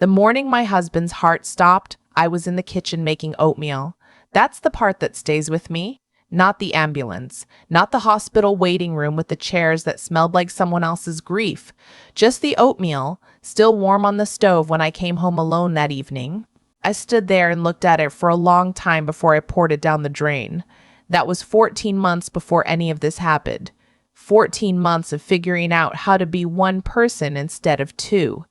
The morning my husband's heart stopped, I was in the kitchen making oatmeal. That's the part that stays with me. Not the ambulance, not the hospital waiting room with the chairs that smelled like someone else's grief. Just the oatmeal, still warm on the stove when I came home alone that evening. I stood there and looked at it for a long time before I poured it down the drain. That was 14 months before any of this happened. 14 months of figuring out how to be one person instead of two.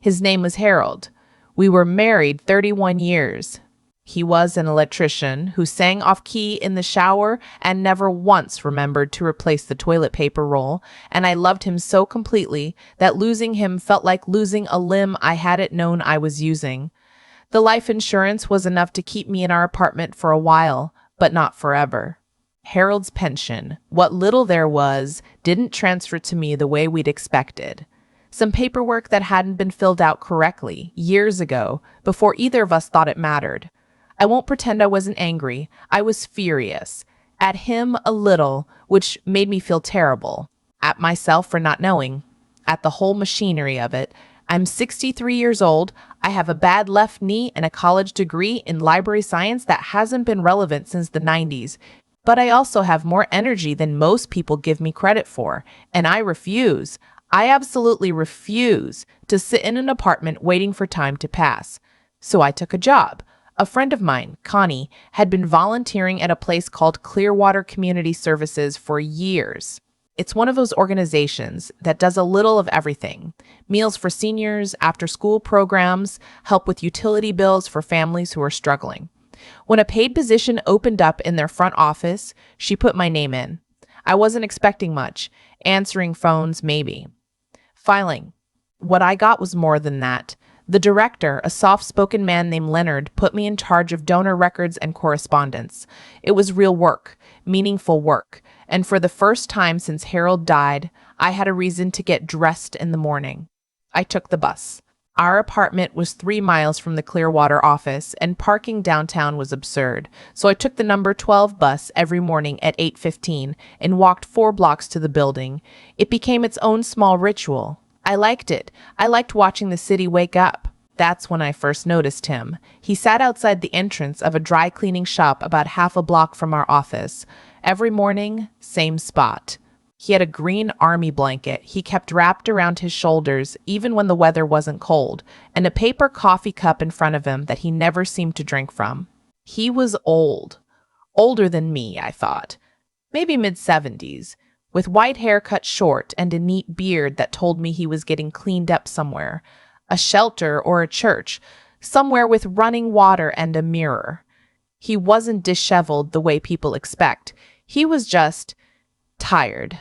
His name was Harold. We were married 31 years. He was an electrician who sang off-key in the shower and never once remembered to replace the toilet paper roll, and I loved him so completely that losing him felt like losing a limb I hadn't known I was using. The life insurance was enough to keep me in our apartment for a while, but not forever. Harold's pension, what little there was, didn't transfer to me the way we'd expected. Some paperwork that hadn't been filled out correctly years ago, before either of us thought it mattered. I won't pretend I wasn't angry. I was furious. At him a little, which made me feel terrible. At myself for not knowing. At the whole machinery of it. I'm 63 years old. I have a bad left knee and a college degree in library science that hasn't been relevant since the 90s. But I also have more energy than most people give me credit for, and I refuse. I absolutely refuse to sit in an apartment waiting for time to pass. So I took a job. A friend of mine, Connie, had been volunteering at a place called Clearwater Community Services for years. It's one of those organizations that does a little of everything. Meals for seniors, after-school programs, help with utility bills for families who are struggling. When a paid position opened up in their front office, she put my name in. I wasn't expecting much. Answering phones, maybe. Filing. What I got was more than that. The director, a soft-spoken man named Leonard, put me in charge of donor records and correspondence. It was real work, meaningful work, and for the first time since Harold died, I had a reason to get dressed in the morning. I took the bus. Our apartment was 3 miles from the Clearwater office, and parking downtown was absurd, so I took the number 12 bus every morning at 8:15 and walked 4 blocks to the building. It became its own small ritual. I liked it. I liked watching the city wake up. That's when I first noticed him. He sat outside the entrance of a dry cleaning shop about half a block from our office. Every morning, same spot. He had a green army blanket he kept wrapped around his shoulders even when the weather wasn't cold, and a paper coffee cup in front of him that he never seemed to drink from. He was old. Older than me, I thought. Maybe mid-70s. With white hair cut short and a neat beard that told me he was getting cleaned up somewhere. A shelter or a church, somewhere with running water and a mirror. He wasn't disheveled the way people expect. He was just tired.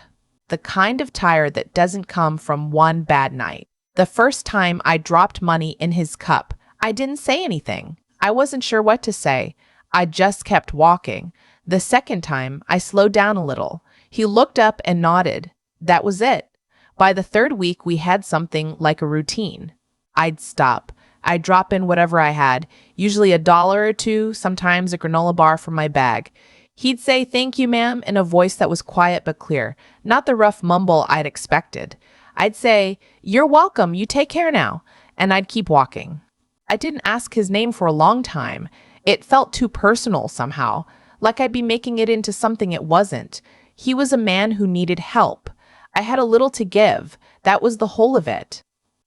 The kind of tired that doesn't come from one bad night. The first time I dropped money in his cup, I didn't say anything. I wasn't sure what to say. I just kept walking. The second time, I slowed down a little. He looked up and nodded. That was it. By the third week, we had something like a routine. I'd stop. I'd drop in whatever I had, usually $1 or $2, sometimes a granola bar from my bag. He'd say, "Thank you, ma'am," in a voice that was quiet but clear, not the rough mumble I'd expected. I'd say, "You're welcome, you take care now," and I'd keep walking. I didn't ask his name for a long time. It felt too personal somehow, like I'd be making it into something it wasn't. He was a man who needed help. I had a little to give. That was the whole of it.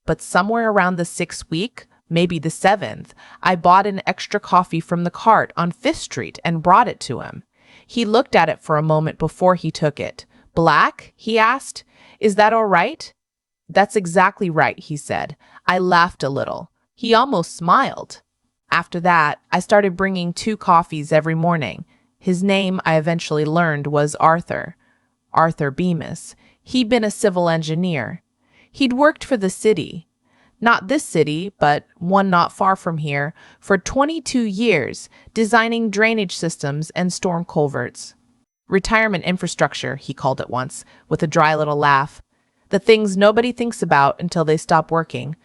But somewhere around the 6th week, maybe the 7th, I bought an extra coffee from the cart on 5th Street and brought it to him. He looked at it for a moment before he took it. "Black?" he asked. "Is that all right?" "That's exactly right," he said. I laughed a little. He almost smiled. After that, I started bringing 2 coffees every morning. His name, I eventually learned, was Arthur. Arthur Bemis. He'd been a civil engineer. He'd worked for the city. Not this city, but one not far from here, for 22 years, designing drainage systems and storm culverts. Retirement infrastructure, he called it once, with a dry little laugh. The things nobody thinks about until they stop working.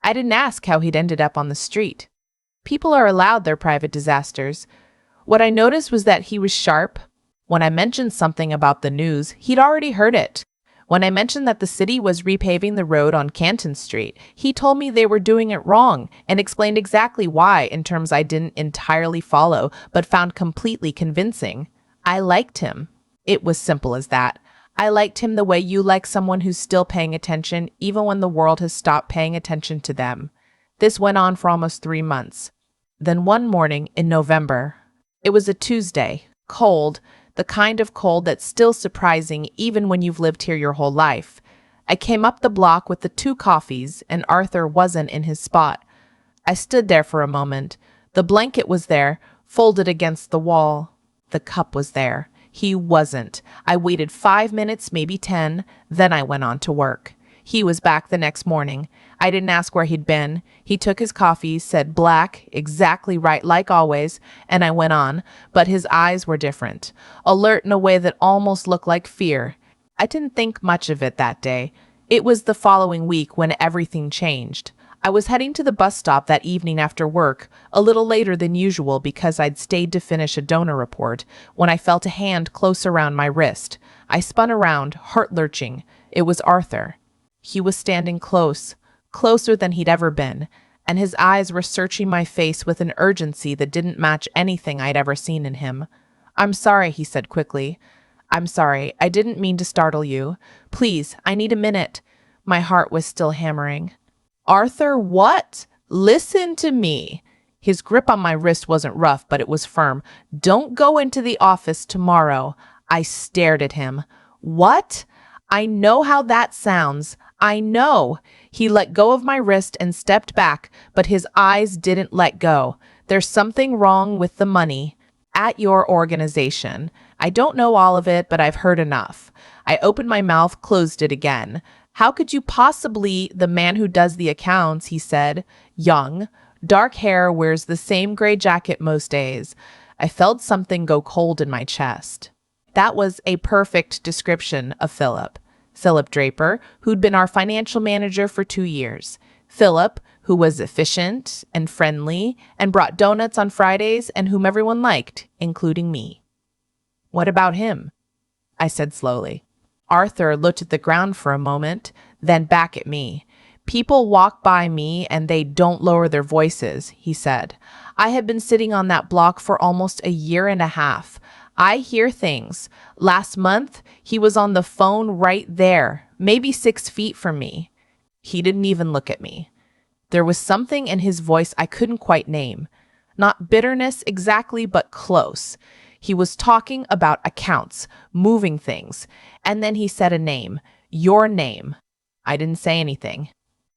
I didn't ask how he'd ended up on the street. People are allowed their private disasters. What I noticed was that he was sharp. When I mentioned something about the news, he'd already heard it. When I mentioned that the city was repaving the road on Canton Street, he told me they were doing it wrong and explained exactly why in terms I didn't entirely follow but found completely convincing. I liked him. It was simple as that. I liked him the way you like someone who's still paying attention even when the world has stopped paying attention to them. This went on for almost 3 months. Then one morning in November, it was a Tuesday, cold, the kind of cold that's still surprising even when you've lived here your whole life. I came up the block with the 2 coffees and Arthur wasn't in his spot. I stood there for a moment. The blanket was there, folded against the wall. The cup was there. He wasn't. I waited 5 minutes, maybe 10, then I went on to work. He was back the next morning. I didn't ask where he'd been. He took his coffee, said black, exactly right like always, and I went on, but his eyes were different, alert in a way that almost looked like fear. I didn't think much of it that day. It was the following week when everything changed. I was heading to the bus stop that evening after work, a little later than usual because I'd stayed to finish a donor report, when I felt a hand close around my wrist. I spun around, heart lurching. It was Arthur. He was standing close, closer than he'd ever been, and his eyes were searching my face with an urgency that didn't match anything I'd ever seen in him. "I'm sorry," he said quickly. "I'm sorry. I didn't mean to startle you. Please, I need a minute." My heart was still hammering. "Arthur, what? Listen to me." His grip on my wrist wasn't rough, but it was firm. "Don't go into the office tomorrow." I stared at him. "What? I know how that sounds. I know." He let go of my wrist and stepped back, but his eyes didn't let go. "There's something wrong with the money at your organization. I don't know all of it, but I've heard enough." I opened my mouth, closed it again. "How could you possibly, the man who does the accounts," he said. "Young, dark hair, wears the same gray jacket most days." I felt something go cold in my chest. That was a perfect description of Philip. Philip Draper, who'd been our financial manager for 2 years. Philip, who was efficient and friendly and brought donuts on Fridays and whom everyone liked, including me. "What about him?" I said slowly. Arthur looked at the ground for a moment, then back at me. "People walk by me and they don't lower their voices," he said. "I have been sitting on that block for almost a year and a half. I hear things. Last month, he was on the phone right there, maybe 6 feet from me." He didn't even look at me. There was something in his voice I couldn't quite name. Not bitterness exactly, but close. He was talking about accounts, moving things, and then he said a name. "Your name." I didn't say anything.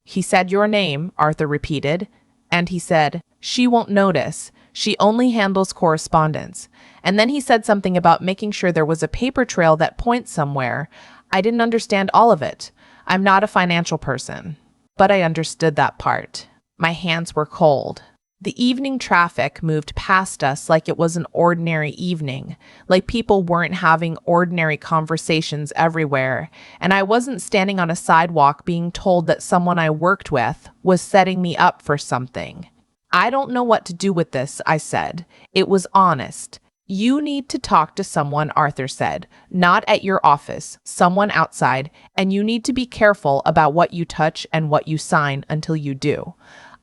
"He said your name," Arthur repeated, and he said, "She won't notice. She only handles correspondence." And then he said something about making sure there was a paper trail that points somewhere. I didn't understand all of it. I'm not a financial person, but I understood that part. My hands were cold. The evening traffic moved past us like it was an ordinary evening, like people weren't having ordinary conversations everywhere, and I wasn't standing on a sidewalk being told that someone I worked with was setting me up for something. "I don't know what to do with this," I said. It was honest. "You need to talk to someone," Arthur said. "Not at your office, someone outside, and you need to be careful about what you touch and what you sign until you do."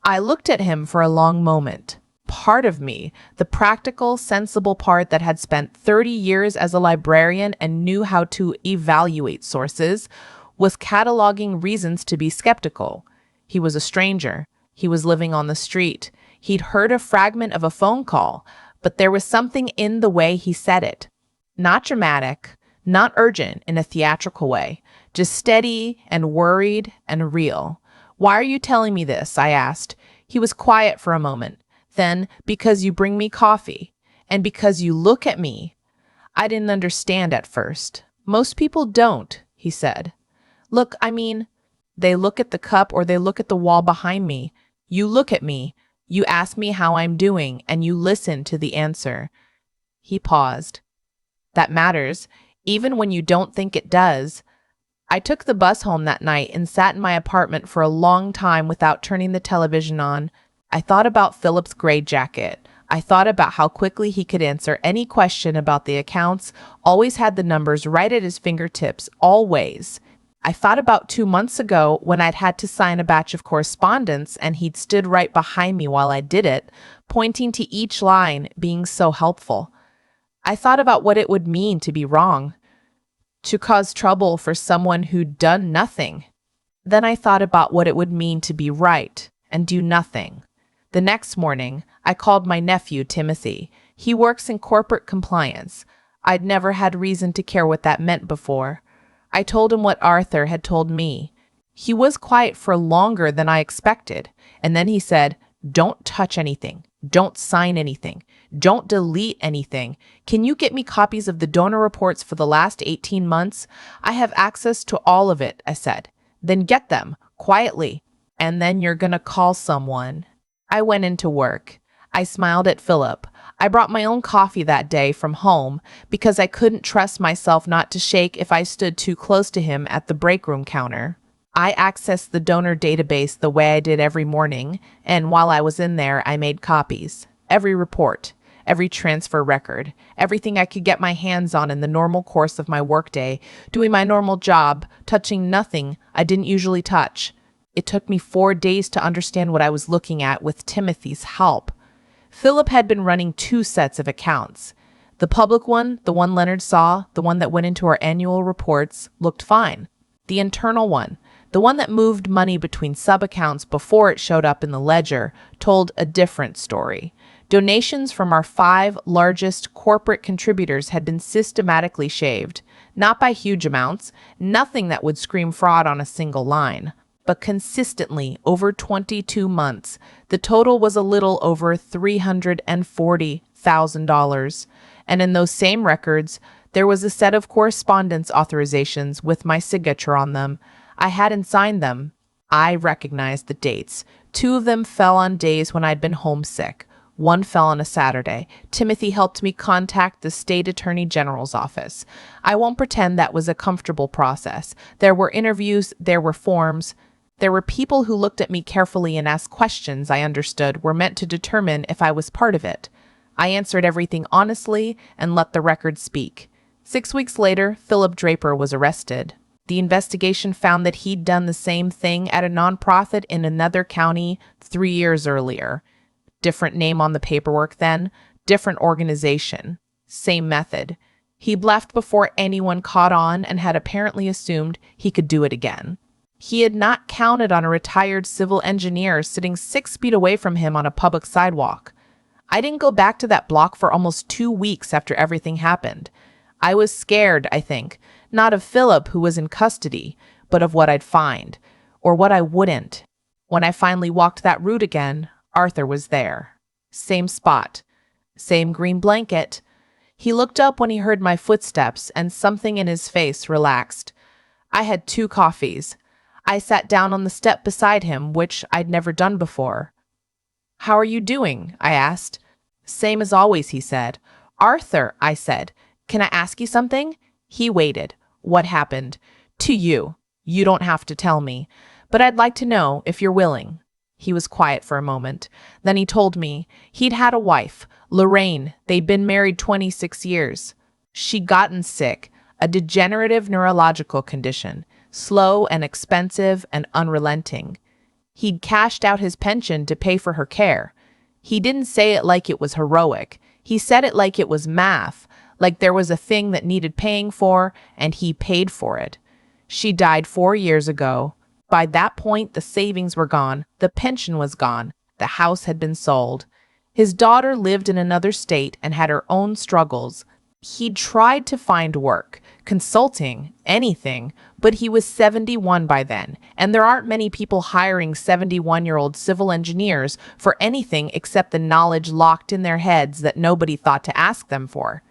I looked at him for a long moment. Part of me, the practical, sensible part that had spent 30 years as a librarian and knew how to evaluate sources, was cataloging reasons to be skeptical. He was a stranger. He was living on the street. He'd heard a fragment of a phone call, but there was something in the way he said it. Not dramatic, not urgent in a theatrical way, just steady and worried and real. "Why are you telling me this?" I asked. He was quiet for a moment. Then, "Because you bring me coffee, and because you look at me." I didn't understand at first. "Most people don't," he said. "Look, I mean, they look at the cup or they look at the wall behind me. You look at me. You ask me how I'm doing, and you listen to the answer." He paused. "That matters, even when you don't think it does." I took the bus home that night and sat in my apartment for a long time without turning the television on. I thought about Philip's gray jacket. I thought about how quickly he could answer any question about the accounts, always had the numbers right at his fingertips, always. I thought about 2 months ago when I'd had to sign a batch of correspondence and he'd stood right behind me while I did it, pointing to each line, being so helpful. I thought about what it would mean to be wrong, to cause trouble for someone who'd done nothing. Then I thought about what it would mean to be right and do nothing. The next morning, I called my nephew, Timothy. He works in corporate compliance. I'd never had reason to care what that meant before. I told him what Arthur had told me. He was quiet for longer than I expected, and then he said, "Don't touch anything. Don't sign anything. Don't delete anything. Can you get me copies of the donor reports for the last 18 months? I have access to all of it," I said. "Then get them, quietly, and then you're gonna call someone." I went into work. I smiled at Philip. I brought my own coffee that day from home because I couldn't trust myself not to shake if I stood too close to him at the break room counter. I accessed the donor database the way I did every morning, and while I was in there, I made copies. Every report, every transfer record, everything I could get my hands on in the normal course of my workday, doing my normal job, touching nothing I didn't usually touch. It took me 4 days to understand what I was looking at with Timothy's help. Philip had been running 2 sets of accounts. The public one, the one Leonard saw, the one that went into our annual reports, looked fine. The internal one, the one that moved money between sub-accounts before it showed up in the ledger, told a different story. Donations from our 5 largest corporate contributors had been systematically shaved, not by huge amounts, nothing that would scream fraud on a single line, but consistently over 22 months. The total was a little over $340,000. And in those same records, there was a set of correspondence authorizations with my signature on them. I hadn't signed them. I recognized the dates. 2 of them fell on days when I'd been homesick. 1 fell on a Saturday. Timothy helped me contact the state attorney general's office. I won't pretend that was a comfortable process. There were interviews, there were forms. There were people who looked at me carefully and asked questions I understood were meant to determine if I was part of it. I answered everything honestly and let the record speak. 6 weeks later, Philip Draper was arrested. The investigation found that he'd done the same thing at a nonprofit in another county 3 years earlier. Different name on the paperwork then, different organization, same method. He'd left before anyone caught on and had apparently assumed he could do it again. He had not counted on a retired civil engineer sitting 6 feet away from him on a public sidewalk. I didn't go back to that block for almost 2 weeks after everything happened. I was scared, I think, not of Philip, who was in custody, but of what I'd find, or what I wouldn't. When I finally walked that route again, Arthur was there. Same spot, same green blanket. He looked up when he heard my footsteps, and something in his face relaxed. I had 2 coffees. I sat down on the step beside him, which I'd never done before. "How are you doing?" I asked. "Same as always," he said. "Arthur," I said, "can I ask you something?" He waited. "What happened?" "To you. You don't have to tell me, but I'd like to know if you're willing." He was quiet for a moment. Then he told me he'd had a wife, Lorraine. They'd been married 26 years. She'd gotten sick, a degenerative neurological condition, slow and expensive and unrelenting. He'd cashed out his pension to pay for her care. He didn't say it like it was heroic. He said it like it was math, like there was a thing that needed paying for, and he paid for it. She died 4 years ago. By that point, the savings were gone, the pension was gone, the house had been sold. His daughter lived in another state and had her own struggles. He'd tried to find work, consulting, anything, but he was 71 by then, and there aren't many people hiring 71-year-old civil engineers for anything except the knowledge locked in their heads that nobody thought to ask them for.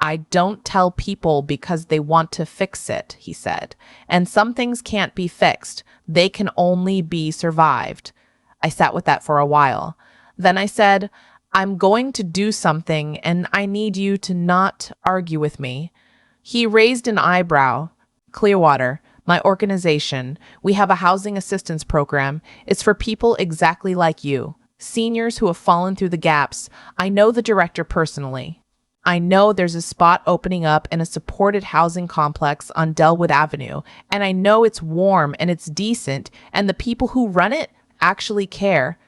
"I don't tell people because they want to fix it," he said, "and some things can't be fixed. They can only be survived." I sat with that for a while. Then I said, "I'm going to do something, and I need you to not argue with me." He raised an eyebrow. "Clearwater, my organization, we have a housing assistance program. It's for people exactly like you, seniors who have fallen through the gaps. I know the director personally." I know there's a spot opening up in a supported housing complex on Delwood Avenue, and I know it's warm and it's decent, and the people who run it actually care.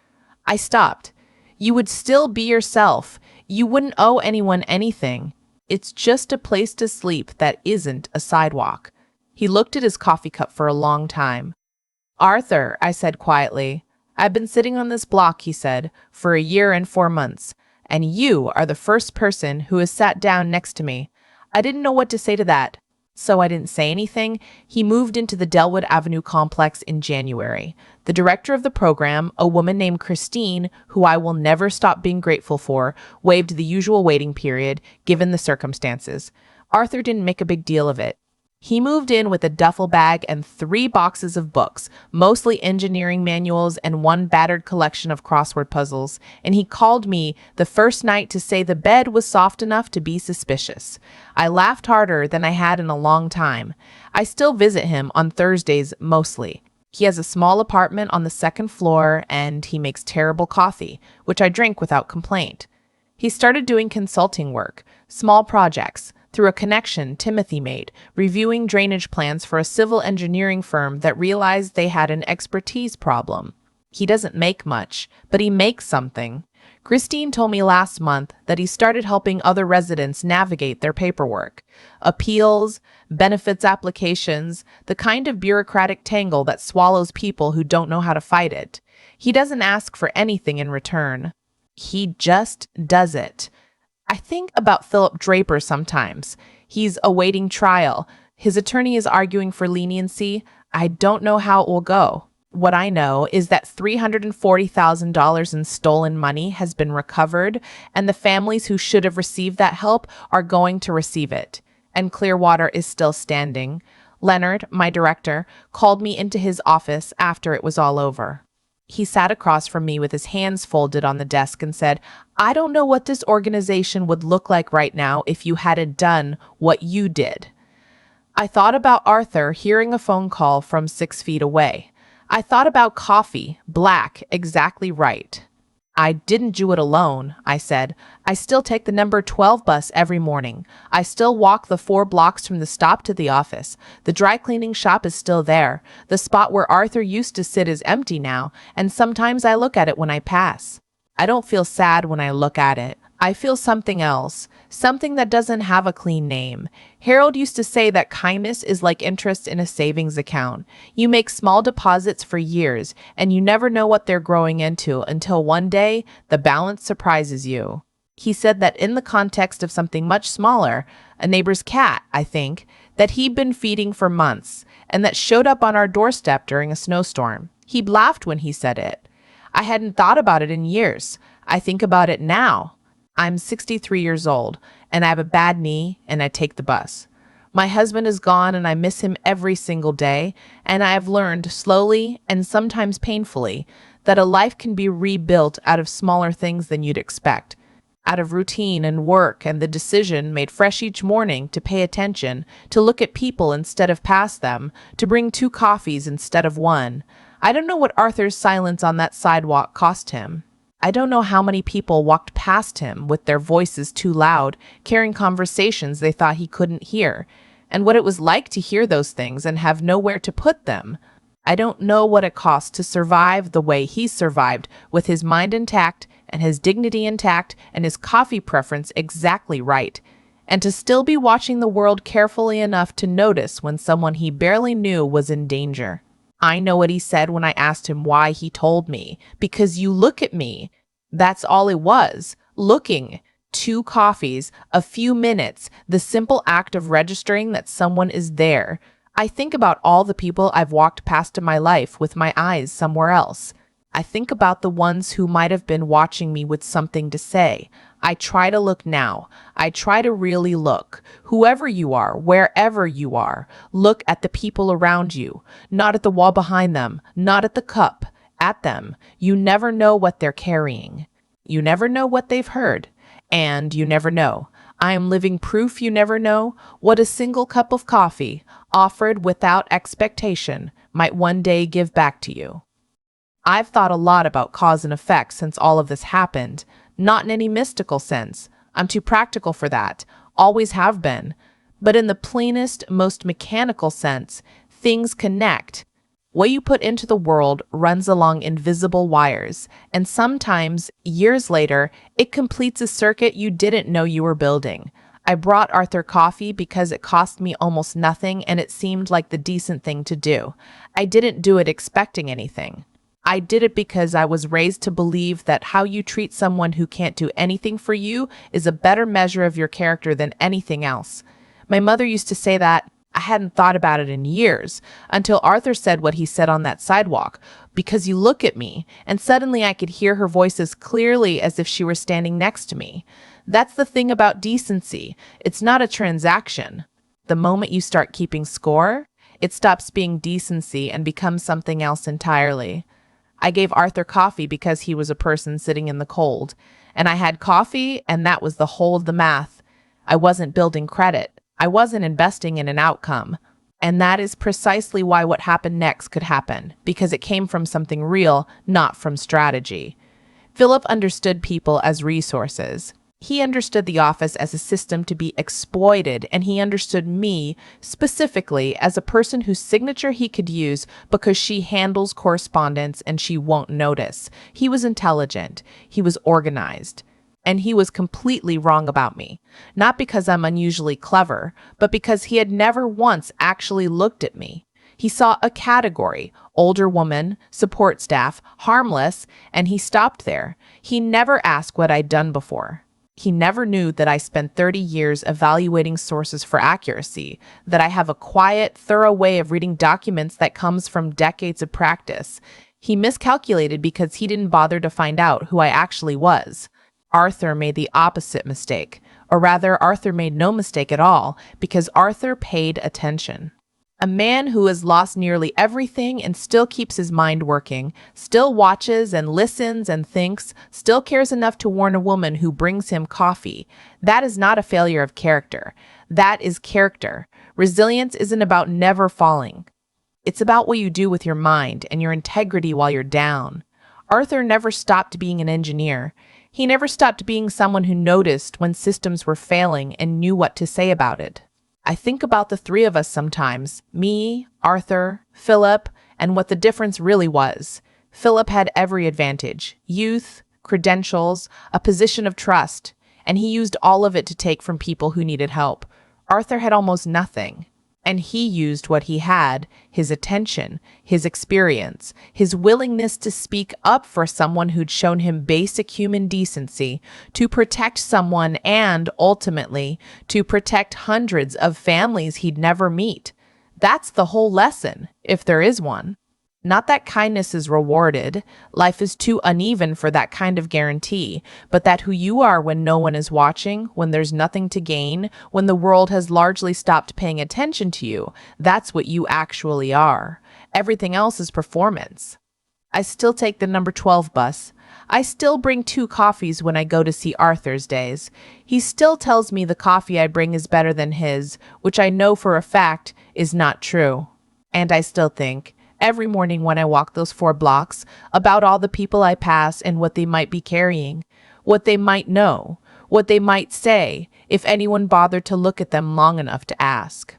I stopped. You would still be yourself. You wouldn't owe anyone anything. It's just a place to sleep that isn't a sidewalk. He looked at his coffee cup for a long time. Arthur, I said quietly. I've been sitting on this block, he said, for a year and 4 months, and you are the first person who has sat down next to me. I didn't know what to say to that, so I didn't say anything. He moved into the Delwood Avenue complex in January. The director of the program, a woman named Christine, who I will never stop being grateful for, waived the usual waiting period, given the circumstances. Arthur didn't make a big deal of it. He moved in with a duffel bag and 3 boxes of books, mostly engineering manuals and one battered collection of crossword puzzles, and he called me the first night to say the bed was soft enough to be suspicious. I laughed harder than I had in a long time. I still visit him on Thursdays mostly. He has a small apartment on the 2nd floor, and he makes terrible coffee, which I drink without complaint. He started doing consulting work, small projects, through a connection Timothy made, reviewing drainage plans for a civil engineering firm that realized they had an expertise problem. He doesn't make much, but he makes something. Christine told me last month that he started helping other residents navigate their paperwork. Appeals, benefits applications, the kind of bureaucratic tangle that swallows people who don't know how to fight it. He doesn't ask for anything in return. He just does it. I think about Philip Draper sometimes. He's awaiting trial. His attorney is arguing for leniency. I don't know how it will go. What I know is that $340,000 in stolen money has been recovered, and the families who should have received that help are going to receive it. And Clearwater is still standing. Leonard, my director, called me into his office after it was all over. He sat across from me with his hands folded on the desk and said, I don't know what this organization would look like right now if you hadn't done what you did. I thought about Arthur hearing a phone call from 6 feet away. I thought about coffee, black, exactly right. I didn't do it alone, I said. I still take the number 12 bus every morning. I still walk the 4 blocks from the stop to the office. The dry cleaning shop is still there. The spot where Arthur used to sit is empty now, and sometimes I look at it when I pass. I don't feel sad when I look at it. I feel something else, something that doesn't have a clean name. Harold used to say that kindness is like interest in a savings account. You make small deposits for years, and you never know what they're growing into until one day the balance surprises you. He said that in the context of something much smaller, a neighbor's cat, I think, that he'd been feeding for months, and that showed up on our doorstep during a snowstorm. He laughed when he said it. I hadn't thought about it in years. I think about it now. I'm 63 years old, and I have a bad knee, and I take the bus. My husband is gone, and I miss him every single day, and I have learned slowly and sometimes painfully that a life can be rebuilt out of smaller things than you'd expect, out of routine and work and the decision made fresh each morning to pay attention, to look at people instead of past them, to bring 2 coffees instead of 1. I don't know what Arthur's silence on that sidewalk cost him. I don't know how many people walked past him with their voices too loud, carrying conversations they thought he couldn't hear, and what it was like to hear those things and have nowhere to put them. I don't know what it cost to survive the way he survived, with his mind intact and his dignity intact and his coffee preference exactly right, and to still be watching the world carefully enough to notice when someone he barely knew was in danger. I know what he said when I asked him why he told me. Because you look at me. That's all it was. Looking. 2 coffees, a few minutes, the simple act of registering that someone is there. I think about all the people I've walked past in my life with my eyes somewhere else. I think about the ones who might have been watching me with something to say. I try to look now. I try to really look. Whoever you are, wherever you are, look at the people around you, not at the wall behind them, not at the cup, at them. You never know what they're carrying. You never know what they've heard. And you never know. I am living proof you never know what a single cup of coffee, offered without expectation, might one day give back to you. I've thought a lot about cause and effect since all of this happened, not in any mystical sense. I'm too practical for that. Always have been. But in the plainest, most mechanical sense, things connect. What you put into the world runs along invisible wires, and sometimes, years later, it completes a circuit you didn't know you were building. I brought Arthur coffee because it cost me almost nothing and it seemed like the decent thing to do. I didn't do it expecting anything. I did it because I was raised to believe that how you treat someone who can't do anything for you is a better measure of your character than anything else. My mother used to say that. I hadn't thought about it in years until Arthur said what he said on that sidewalk. Because you look at me, and suddenly I could hear her voice as clearly as if she were standing next to me. That's the thing about decency. It's not a transaction. The moment you start keeping score, it stops being decency and becomes something else entirely. I gave Arthur coffee because he was a person sitting in the cold, and I had coffee, and that was the whole of the math. I wasn't building credit. I wasn't investing in an outcome. And that is precisely why what happened next could happen, because it came from something real, not from strategy. Philip understood people as resources. He understood the office as a system to be exploited, and he understood me, specifically, as a person whose signature he could use because she handles correspondence and she won't notice. He was intelligent. He was organized. And he was completely wrong about me. Not because I'm unusually clever, but because he had never once actually looked at me. He saw a category, older woman, support staff, harmless, and he stopped there. He never asked what I'd done before. He never knew that I spent 30 years evaluating sources for accuracy, that I have a quiet, thorough way of reading documents that comes from decades of practice. He miscalculated because he didn't bother to find out who I actually was. Arthur made the opposite mistake, or rather, Arthur made no mistake at all, because Arthur paid attention. A man who has lost nearly everything and still keeps his mind working, still watches and listens and thinks, still cares enough to warn a woman who brings him coffee. That is not a failure of character. That is character. Resilience isn't about never falling. It's about what you do with your mind and your integrity while you're down. Arthur never stopped being an engineer. He never stopped being someone who noticed when systems were failing and knew what to say about it. I think about the three of us sometimes, me, Arthur, Philip, and what the difference really was. Philip had every advantage, youth, credentials, a position of trust, and he used all of it to take from people who needed help. Arthur had almost nothing. And he used what he had, his attention, his experience, his willingness to speak up for someone who'd shown him basic human decency, to protect someone and, ultimately, to protect hundreds of families he'd never meet. That's the whole lesson, if there is one. Not that kindness is rewarded, life is too uneven for that kind of guarantee, but that who you are when no one is watching, when there's nothing to gain, when the world has largely stopped paying attention to you, that's what you actually are. Everything else is performance. I still take the number 12 bus. I still bring 2 coffees when I go to see Arthur's days. He still tells me the coffee I bring is better than his, which I know for a fact is not true. And I still think, every morning when I walk those 4 blocks, about all the people I pass and what they might be carrying, what they might know, what they might say, if anyone bothered to look at them long enough to ask.